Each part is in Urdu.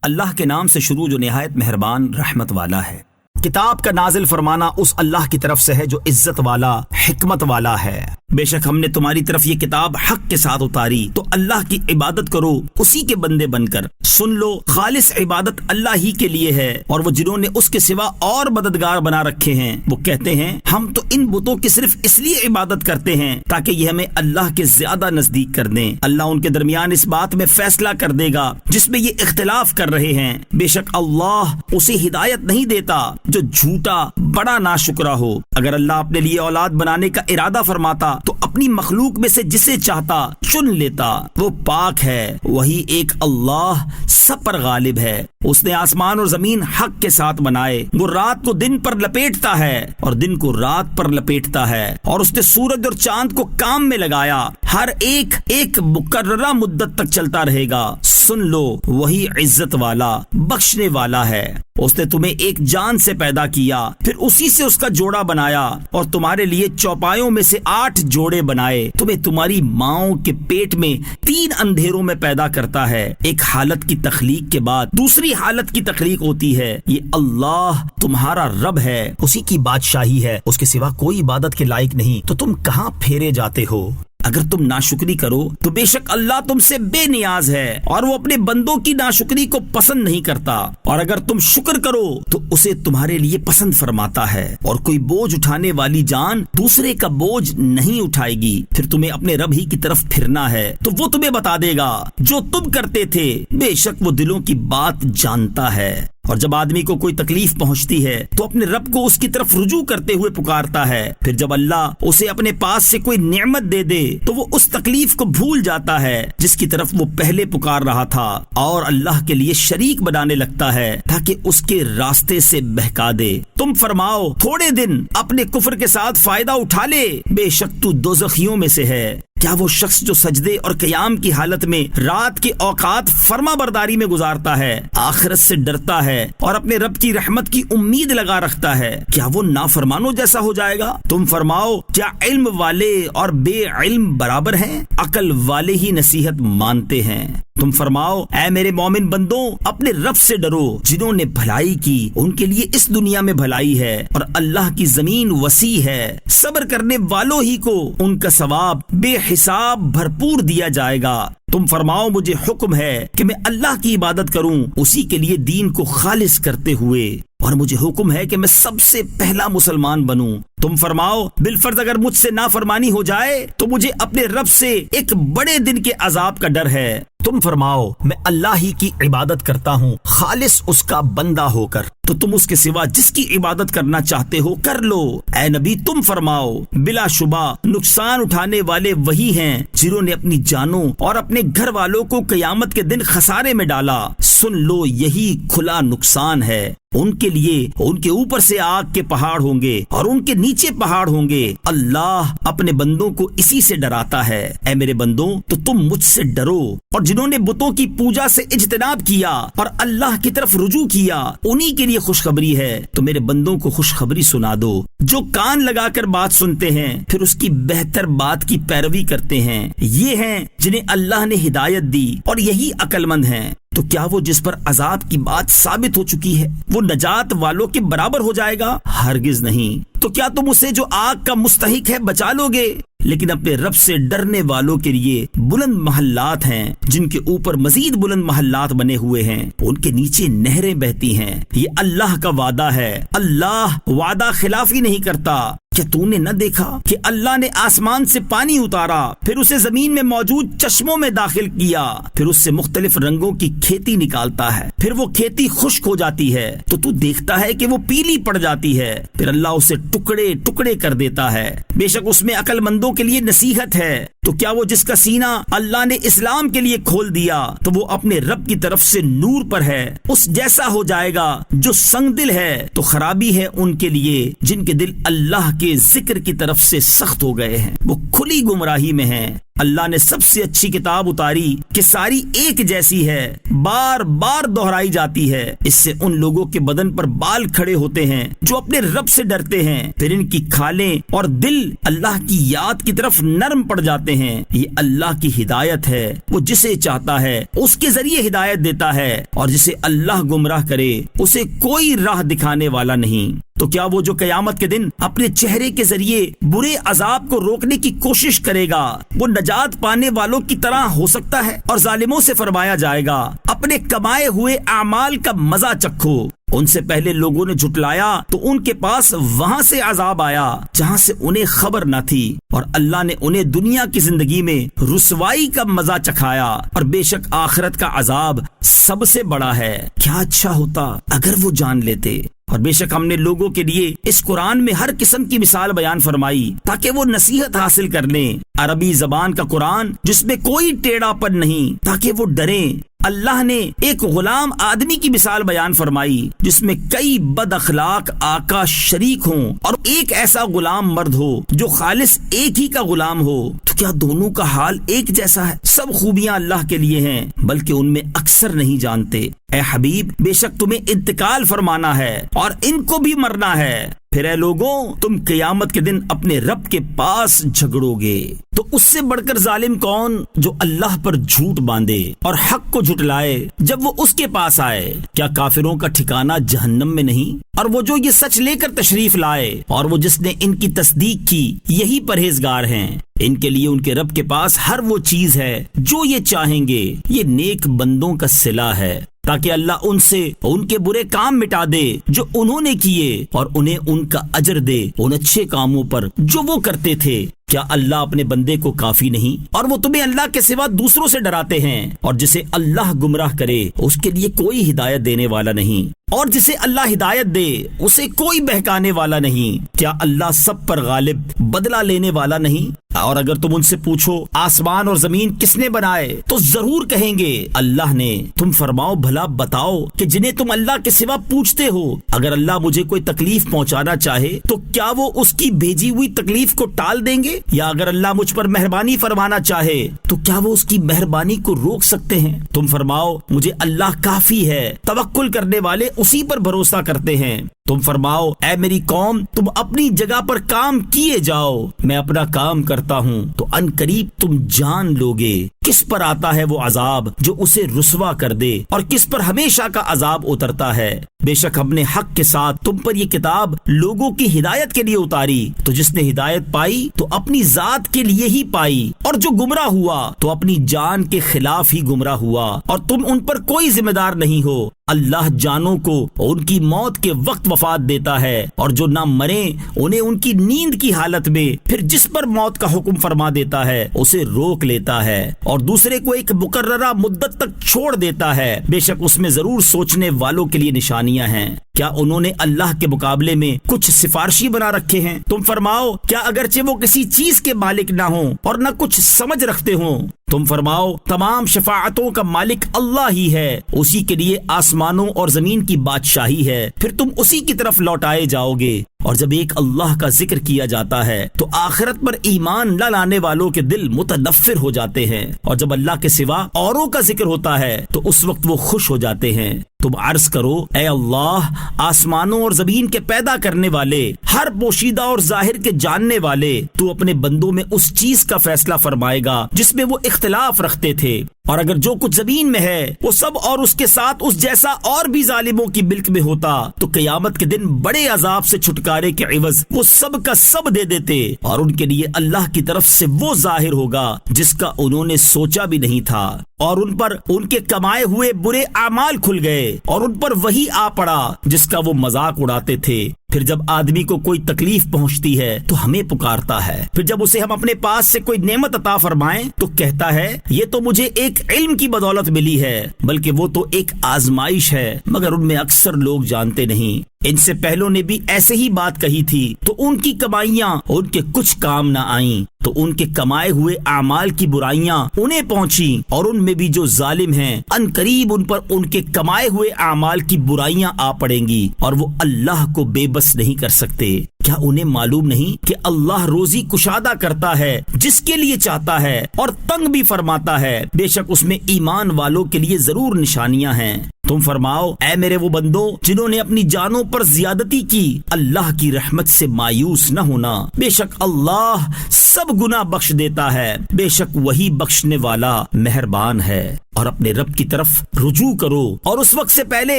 اللہ کے نام سے شروع جو نہایت مہربان رحمت والا ہے۔ کتاب کا نازل فرمانا اس اللہ کی طرف سے ہے جو عزت والا حکمت والا ہے۔ بے شک ہم نے تمہاری طرف یہ کتاب حق کے ساتھ اتاری، تو اللہ کی عبادت کرو اسی کے بندے بن کر۔ سن لو، خالص عبادت اللہ ہی کے لیے ہے، اور وہ جنہوں نے اس کے سوا اور مددگار بنا رکھے ہیں وہ کہتے ہیں ہم تو ان بتوں کی صرف اس لیے عبادت کرتے ہیں تاکہ یہ ہمیں اللہ کے زیادہ نزدیک کر دیں۔ اللہ ان کے درمیان اس بات میں فیصلہ کر دے گا جس میں یہ اختلاف کر رہے ہیں۔ بے شک اللہ اسے ہدایت نہیں دیتا جو جھوٹا بڑا ناشکرا ہو۔ اگر اللہ اپنے لیے اولاد بنانے کا ارادہ فرماتا تو اپنی مخلوق میں سے جسے چاہتا چن لیتا۔ وہ پاک ہے، وہی ایک اللہ سب پر غالب ہے۔ اس نے آسمان اور زمین حق کے ساتھ بنائے۔ وہ رات کو دن پر لپیٹتا ہے اور دن کو رات پر لپیٹتا ہے، اور اس نے سورج اور چاند کو کام میں لگایا، ہر ایک ایک مقررہ مدت تک چلتا رہے گا۔ سن لو، وہی عزت والا بخشنے والا ہے۔ اس نے تمہیں ایک جان سے پیدا کیا، پھر اسی سے اس کا جوڑا بنایا، اور تمہارے لیے چوپایوں میں سے 8 جوڑے بنائے۔ تمہیں تمہاری ماؤں کے پیٹ میں 3 اندھیروں میں پیدا کرتا ہے۔ ایک حالت کی تخلیق کے بعد دوسری حالت کی تخلیق ہوتی ہے۔ یہ اللہ تمہارا رب ہے، اسی کی بادشاہی ہے، اس کے سوا کوئی عبادت کے لائق نہیں، تو تم کہاں پھیرے جاتے ہو؟ اگر تم ناشکری کرو تو بے شک اللہ تم سے بے نیاز ہے، اور وہ اپنے بندوں کی ناشکری کو پسند نہیں کرتا، اور اگر تم شکر کرو تو اسے تمہارے لیے پسند فرماتا ہے۔ اور کوئی بوجھ اٹھانے والی جان دوسرے کا بوجھ نہیں اٹھائے گی۔ پھر تمہیں اپنے رب ہی کی طرف پھرنا ہے تو وہ تمہیں بتا دے گا جو تم کرتے تھے، بے شک وہ دلوں کی بات جانتا ہے۔ اور جب آدمی کو کوئی تکلیف پہنچتی ہے تو اپنے رب کو اس کی طرف رجوع کرتے ہوئے پکارتا ہے، پھر جب اللہ اسے اپنے پاس سے کوئی نعمت دے دے تو وہ اس تکلیف کو بھول جاتا ہے جس کی طرف وہ پہلے پکار رہا تھا، اور اللہ کے لیے شریک بنانے لگتا ہے تاکہ اس کے راستے سے بہکا دے۔ تم فرماؤ تھوڑے دن اپنے کفر کے ساتھ فائدہ اٹھا لے، بے شک تو دوزخیوں میں سے ہے۔ کیا وہ شخص جو سجدے اور قیام کی حالت میں رات کے اوقات فرما برداری میں گزارتا ہے، آخرت سے ڈرتا ہے اور اپنے رب کی رحمت کی امید لگا رکھتا ہے، کیا وہ نافرمانوں جیسا ہو جائے گا؟ تم فرماؤ کیا علم والے اور بے علم برابر ہیں؟ عقل والے ہی نصیحت مانتے ہیں۔ تم فرماؤ اے میرے مومن بندوں، اپنے رب سے ڈرو، جنہوں نے بھلائی کی ان کے لیے اس دنیا میں بھلائی ہے، اور اللہ کی زمین وسیع ہے، صبر کرنے والوں ہی کو ان کا ثواب بے حساب بھرپور دیا جائے گا۔ تم فرماؤ مجھے حکم ہے کہ میں اللہ کی عبادت کروں اسی کے لیے دین کو خالص کرتے ہوئے، اور مجھے حکم ہے کہ میں سب سے پہلا مسلمان بنوں۔ تم فرماؤ بالفرض اگر مجھ سے نافرمانی ہو جائے تو مجھے اپنے رب سے ایک بڑے دن کے عذاب کا ڈر ہے۔ تم فرماؤ میں اللہ ہی کی عبادت کرتا ہوں خالص اس کا بندہ ہو کر، تو تم اس کے سوا جس کی عبادت کرنا چاہتے ہو کر لو۔ اے نبی تم فرماؤ بلا شبہ نقصان اٹھانے والے وہی ہیں جنہوں نے اپنی جانوں اور اپنے گھر والوں کو قیامت کے دن خسارے میں ڈالا۔ سن لو یہی کھلا نقصان ہے ان کے لیے، ان کے اوپر سے آگ کے پہاڑ ہوں گے اور ان کے نیچے پہاڑ ہوں گے۔ اللہ اپنے بندوں کو اسی سے ڈراتا ہے۔ اے میرے بندوں تو تم مجھ سے ڈرو، اور جنہوں نے بتوں کی پوجا سے اجتناب کیا اور اللہ کی طرف رجوع کیا انہی کے لیے خوشخبری ہے۔ تو میرے بندوں کو خوشخبری سنا دو جو کان لگا کر بات سنتے ہیں پھر اس کی بہتر بات کی پیروی کرتے ہیں، یہ ہیں جنہیں اللہ نے ہدایت دی اور یہی عقل مند ہیں۔ تو کیا وہ جس پر عذاب کی بات ثابت ہو چکی ہے وہ نجات والوں کے برابر ہو جائے گا؟ ہرگز نہیں۔ تو کیا تم اسے جو آگ کا مستحق ہے بچا لو گے؟ لیکن اپنے رب سے ڈرنے والوں کے لیے بلند محلات ہیں جن کے اوپر مزید بلند محلات بنے ہوئے ہیں، ان کے نیچے نہریں بہتی ہیں۔ یہ اللہ کا وعدہ ہے، اللہ وعدہ خلافی نہیں کرتا۔ کیا تو نے نہ دیکھا کہ اللہ نے آسمان سے پانی اتارا، پھر اسے زمین میں موجود چشموں میں داخل کیا، پھر اس سے مختلف رنگوں کی کھیتی نکالتا ہے، پھر وہ کھیتی خشک ہو جاتی ہے تو دیکھتا ہے کہ وہ پیلی پڑ جاتی ہے، پھر اللہ اسے ٹکڑے ٹکڑے کر دیتا ہے۔ بے شک اس میں عقل مندوں کے لیے نصیحت ہے۔ تو کیا وہ جس کا سینہ اللہ نے اسلام کے لیے کھول دیا تو وہ اپنے رب کی طرف سے نور پر ہے، اس جیسا ہو جائے گا جو سنگ دل ہے؟ تو خرابی ہے ان کے لیے جن کے دل اللہ کے کے ذکر کی طرف سے سخت ہو گئے ہیں، وہ کھلی گمراہی میں ہیں۔ اللہ نے سب سے اچھی کتاب اتاری کہ ساری ایک جیسی ہے، بار بار دہرائی جاتی ہے۔ اس سے ان لوگوں کے بدن پر بال کھڑے ہوتے ہیں جو اپنے رب سے ڈرتے ہیں، پھر ان کی کھالیں اور دل اللہ کی یاد کی طرف نرم پڑ جاتے ہیں۔ یہ اللہ کی ہدایت ہے، وہ جسے چاہتا ہے اس کے ذریعے ہدایت دیتا ہے، اور جسے اللہ گمراہ کرے اسے کوئی راہ دکھانے والا نہیں۔ تو کیا وہ جو قیامت کے دن اپنے چہرے کے ذریعے برے عذاب کو روکنے کی کوشش کرے گا، وہ نجات پانے والوں کی طرح ہو سکتا ہے؟ اور ظالموں سے فرمایا جائے گا، اپنے کمائے ہوئے اعمال کا مزہ چکھو۔ ان سے پہلے لوگوں نے جھٹلایا تو ان کے پاس وہاں سے عذاب آیا جہاں سے انہیں خبر نہ تھی، اور اللہ نے انہیں دنیا کی زندگی میں رسوائی کا مزہ چکھایا، اور بے شک آخرت کا عذاب سب سے بڑا ہے۔ کیا اچھا ہوتا اگر وہ جان لیتے۔ اور بے شک ہم نے لوگوں کے لیے اس قرآن میں ہر قسم کی مثال بیان فرمائی تاکہ وہ نصیحت حاصل کر لیں۔ عربی زبان کا قرآن جس میں کوئی ٹیڑھا پن نہیں تاکہ وہ ڈریں۔ اللہ نے ایک غلام آدمی کی مثال بیان فرمائی جس میں کئی بد اخلاق آقا شریک ہوں، اور ایک ایسا غلام مرد ہو جو خالص ایک ہی کا غلام ہو، تو کیا دونوں کا حال ایک جیسا ہے؟ سب خوبیاں اللہ کے لیے ہیں، بلکہ ان میں اکثر نہیں جانتے۔ اے حبیب، بے شک تمہیں انتقال فرمانا ہے اور ان کو بھی مرنا ہے، پھر اے لوگوں تم قیامت کے دن اپنے رب کے پاس جھگڑو گے۔ تو اس سے بڑھ کر ظالم کون جو اللہ پر جھوٹ باندھے اور حق کو جھٹلائے جب وہ اس کے پاس آئے؟ کیا کافروں کا ٹھکانہ جہنم میں نہیں؟ اور وہ جو یہ سچ لے کر تشریف لائے اور وہ جس نے ان کی تصدیق کی، یہی پرہیزگار ہیں۔ ان کے لیے ان کے رب کے پاس ہر وہ چیز ہے جو یہ چاہیں گے، یہ نیک بندوں کا صلہ ہے، تاکہ اللہ ان سے ان کے برے کام مٹا دے جو انہوں نے کیے، اور انہیں ان کا اجر دے ان اچھے کاموں پر جو وہ کرتے تھے۔ کیا اللہ اپنے بندے کو کافی نہیں؟ اور وہ تمہیں اللہ کے سوا دوسروں سے ڈراتے ہیں، اور جسے اللہ گمراہ کرے اس کے لیے کوئی ہدایت دینے والا نہیں، اور جسے اللہ ہدایت دے اسے کوئی بہکانے والا نہیں۔ کیا اللہ سب پر غالب بدلہ لینے والا نہیں؟ اور اگر تم ان سے پوچھو آسمان اور زمین کس نے بنائے تو ضرور کہیں گے اللہ نے۔ تم فرماؤ بھلا بتاؤ کہ جنہیں تم اللہ کے سوا پوچھتے ہو، اگر اللہ مجھے کوئی تکلیف پہنچانا چاہے تو کیا وہ اس کی بھیجی ہوئی تکلیف کو ٹال دیں گے؟ یا اگر اللہ مجھ پر مہربانی فرمانا چاہے تو کیا وہ اس کی مہربانی کو روک سکتے ہیں؟ تم فرماؤ مجھے اللہ کافی ہے، توکل کرنے والے اسی پر بھروسہ کرتے ہیں۔ تم فرماؤ اے میری قوم تم اپنی جگہ پر کام کیے جاؤ، میں اپنا کام کرتا ہوں، تو ان قریب تم جان لوگے کس پر آتا ہے وہ عذاب جو اسے رسوا کر دے، اور کس پر ہمیشہ کا عذاب اترتا ہے۔ بے شک ہم نے حق کے ساتھ تم پر یہ کتاب لوگوں کی ہدایت کے لیے اتاری، تو جس نے ہدایت پائی تو اپنی ذات کے لیے ہی پائی، اور جو گمراہ ہوا تو اپنی جان کے خلاف ہی گمراہ ہوا، اور تم ان پر کوئی ذمہ دار نہیں ہو۔ اللہ جانوں کو ان کی موت کے وقت وفات دیتا ہے، اور جو نہ مریں انہیں ان کی نیند کی حالت میں پھر جس پر موت کا حکم فرما دیتا ہے اسے روک لیتا ہے، اور دوسرے کو ایک مقررہ مدت تک چھوڑ دیتا ہے۔ بے شک اس میں ضرور سوچنے والوں کے لیے نشانیاں ہیں۔ کیا انہوں نے اللہ کے مقابلے میں کچھ سفارشی بنا رکھے ہیں؟ تم فرماؤ کیا اگرچہ وہ کسی چیز کے مالک نہ ہوں اور نہ کچھ سمجھ رکھتے ہوں؟ تم فرماؤ تمام شفاعتوں کا مالک اللہ ہی ہے، اسی کے لیے آسمانوں اور زمین کی بادشاہی ہے، پھر تم اسی کی طرف لوٹائے جاؤ گے۔ اور جب ایک اللہ کا ذکر کیا جاتا ہے تو آخرت پر ایمان نہ لانے والوں کے دل متنفر ہو جاتے ہیں، اور جب اللہ کے سوا اوروں کا ذکر ہوتا ہے تو اس وقت وہ خوش ہو جاتے ہیں۔ تم عرض کرو اے اللہ آسمانوں اور زمین کے پیدا کرنے والے، ہر پوشیدہ اور ظاہر کے جاننے والے، تو اپنے بندوں میں اس چیز کا فیصلہ فرمائے گا جس میں وہ اختلاف رکھتے تھے، اور اگر جو کچھ زمین میں ہے وہ سب اور اس کے ساتھ اس جیسا اور بھی ظالموں کی ملک میں ہوتا تو قیامت کے دن بڑے عذاب سے چھٹکارے کے عوض وہ سب کا سب دے دیتے، اور ان کے لیے اللہ کی طرف سے وہ ظاہر ہوگا جس کا انہوں نے سوچا بھی نہیں تھا، اور ان پر ان کے کمائے ہوئے برے اعمال کھل گئے، اور ان پر وہی آ پڑا جس کا وہ مذاق اڑاتے تھے۔ پھر جب آدمی کو کوئی تکلیف پہنچتی ہے تو ہمیں پکارتا ہے، پھر جب اسے ہم اپنے پاس سے کوئی نعمت عطا فرمائیں تو کہتا ہے یہ تو مجھے ایک علم کی بدولت ملی ہے، بلکہ وہ تو ایک آزمائش ہے، مگر ان میں اکثر لوگ جانتے نہیں۔ ان سے پہلوں نے بھی ایسے ہی بات کہی تھی تو ان کی کمائیاں ان کے کچھ کام نہ آئیں، تو ان کے کمائے ہوئے اعمال کی برائیاں انہیں پہنچی، اور ان میں بھی جو ظالم ہیں ان قریب ان پر ان کے کمائے ہوئے اعمال کی برائیاں آ پڑیں گی، اور وہ اللہ کو بے بس نہیں کر سکتے۔ کیا انہیں معلوم نہیں کہ اللہ روزی کشادہ کرتا ہے جس کے لیے چاہتا ہے اور تنگ بھی فرماتا ہے؟ بے شک اس میں ایمان والوں کے لیے ضرور نشانیاں ہیں۔ تم فرماؤ اے میرے وہ بندو جنہوں نے اپنی جانوں پر زیادتی کی، اللہ کی رحمت سے مایوس نہ ہونا، بے شک اللہ سب گناہ بخش دیتا ہے، بے شک وہی بخشنے والا مہربان ہے۔ اور اپنے رب کی طرف رجوع کرو اور اس وقت سے پہلے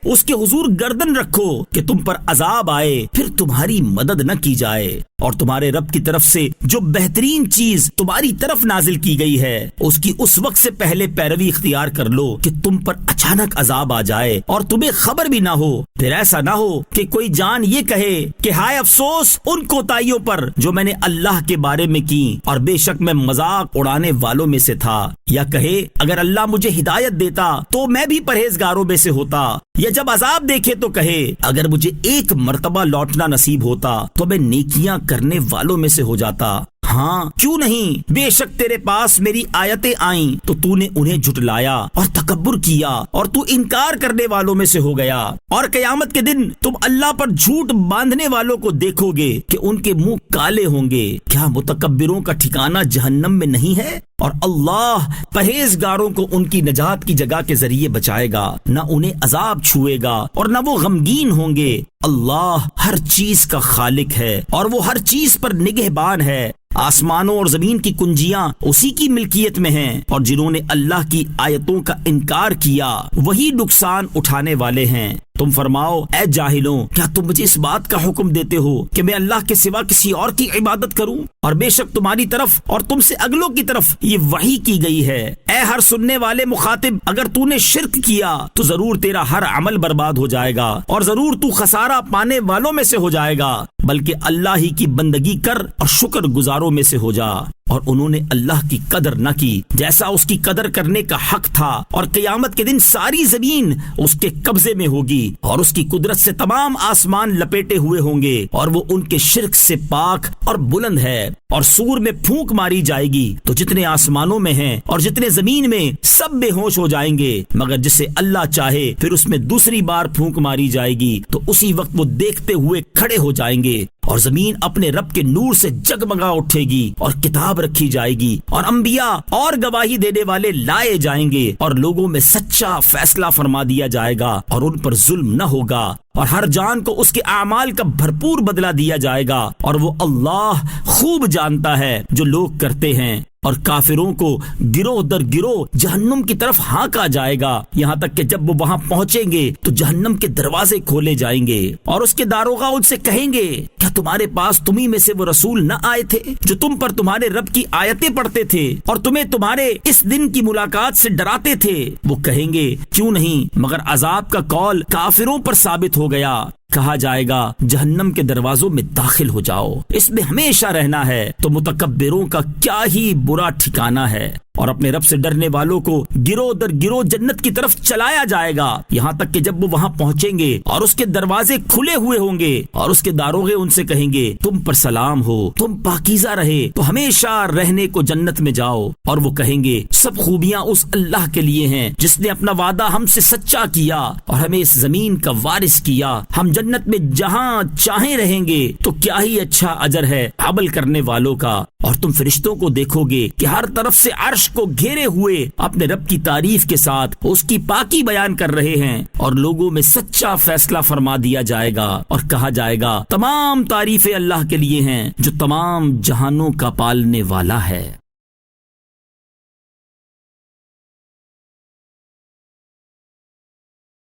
اس کے حضور گردن رکھو کہ تم پر عذاب آئے پھر تمہاری مدد نہ کی جائے، اور تمہارے رب کی طرف سے جو بہترین چیز تمہاری طرف نازل کی گئی ہے اس کی اس وقت سے پہلے پیروی اختیار کر لو کہ تم پر اچانک عذاب آ جائے اور تمہیں خبر بھی نہ ہو، پھر ایسا نہ ہو کہ کوئی جان یہ کہے کہ ہائے افسوس ان کوتاہیوں پر جو میں نے اللہ کے بارے میں کی، اور بے شک میں مذاق اڑانے والوں میں سے تھا، یا کہے اگر اللہ مجھے ہدایت دیتا تو میں بھی پرہیزگاروں میں سے ہوتا، یا جب عذاب دیکھے تو کہے اگر مجھے ایک مرتبہ لوٹنا نصیب ہوتا تو میں نیکیاں کرنے والوں میں سے ہو جاتا۔ ہاں کیوں نہیں، بے شک تیرے پاس میری آیتیں آئیں تو تو نے انہیں جھٹلایا اور تکبر کیا اور تو انکار کرنے والوں میں سے ہو گیا، اور قیامت کے دن تم اللہ پر جھوٹ باندھنے والوں کو دیکھو گے کہ ان کے منہ کالے ہوں گے۔ کیا متکبروں کا ٹھکانہ جہنم میں نہیں ہے؟ اور اللہ پرہیزگاروں کو ان کی نجات کی جگہ کے ذریعے بچائے گا، نہ انہیں عذاب چھوئے گا اور نہ وہ غمگین ہوں گے۔ اللہ ہر چیز کا خالق ہے اور وہ ہر چیز پر نگہبان ہے۔ آسمانوں اور زمین کی کنجیاں اسی کی ملکیت میں ہیں، اور جنہوں نے اللہ کی آیتوں کا انکار کیا وہی نقصان اٹھانے والے ہیں۔ تم فرماؤ اے جاہلوں کیا تم مجھے اس بات کا حکم دیتے ہو کہ میں اللہ کے سوا کسی اور کی عبادت کروں؟ اور بے شک تمہاری طرف اور تم سے اگلوں کی طرف یہ وحی کی گئی ہے۔ اے ہر سننے والے مخاطب، اگر تو نے شرک کیا تو ضرور تیرا ہر عمل برباد ہو جائے گا اور ضرور تو خسارہ پانے والوں میں سے ہو جائے گا، بلکہ اللہ ہی کی بندگی کر اور شکر گزاروں میں سے ہو جا۔ اور انہوں نے اللہ کی قدر نہ کی جیسا اس کی قدر کرنے کا حق تھا، اور قیامت کے دن ساری زمین اس کے قبضے میں ہوگی اور اس کی قدرت سے تمام آسمان لپیٹے ہوئے ہوں گے، اور وہ ان کے شرک سے پاک اور بلند ہے۔ اور سور میں پھونک ماری جائے گی تو جتنے آسمانوں میں ہیں اور جتنے زمین میں سب بے ہوش ہو جائیں گے، مگر جسے اللہ چاہے پھر اس میں دوسری بار پھونک ماری جائے گی تو اسی وقت وہ دیکھتے ہوئے کھڑے ہو جائیں گے، اور زمین اپنے رب کے نور سے جگمگا اٹھے گی اور کتاب رکھی جائے گی اور انبیاء اور گواہی دینے والے لائے جائیں گے، اور لوگوں میں سچا فیصلہ فرما دیا جائے گا اور ان پر ظلم نہ ہوگا، اور ہر جان کو اس کے اعمال کا بھرپور بدلہ دیا جائے گا، اور وہ اللہ خوب جانتا ہے جو لوگ کرتے ہیں۔ اور کافروں کو گروہ در گروہ جہنم کی طرف ہانکا جائے گا، یہاں تک کہ جب وہ وہاں پہنچیں گے تو جہنم کے دروازے کھولے جائیں گے، اور اس کے داروغہ ان سے کہیں گے کیا تمہارے پاس تمہیں میں سے وہ رسول نہ آئے تھے جو تم پر تمہارے رب کی آیتیں پڑھتے تھے اور تمہیں تمہارے اس دن کی ملاقات سے ڈراتے تھے؟ وہ کہیں گے کیوں نہیں، مگر عذاب کا قول کافروں پر ثابت ہو گیا۔ کہا جائے گا جہنم کے دروازوں میں داخل ہو جاؤ، اس میں ہمیشہ رہنا ہے، تو متکبروں کا کیا ہی برا ٹھکانہ ہے۔ اور اپنے رب سے ڈرنے والوں کو گروہ در گروہ جنت کی طرف چلایا جائے گا، یہاں تک کہ جب وہ وہاں پہنچیں گے اور اس کے دروازے کھلے ہوئے ہوں گے اور اس کے داروغے ان سے کہیں گے تم پر سلام ہو، تم پاکیزہ رہے تو ہمیشہ رہنے کو جنت میں جاؤ، اور وہ کہیں گے سب خوبیاں اس اللہ کے لیے ہیں جس نے اپنا وعدہ ہم سے سچا کیا اور ہمیں اس زمین کا وارث کیا، ہم جنت میں جہاں چاہیں رہیں گے، تو کیا ہی اچھا اجر ہے عمل کرنے والوں کا۔ اور تم فرشتوں کو دیکھو گے کہ ہر طرف سے عرش کو گھیرے ہوئے اپنے رب کی تعریف کے ساتھ اس کی پاکی بیان کر رہے ہیں، اور لوگوں میں سچا فیصلہ فرما دیا جائے گا، اور کہا جائے گا تمام تعریفیں اللہ کے لیے ہیں جو تمام جہانوں کا پالنے والا ہے۔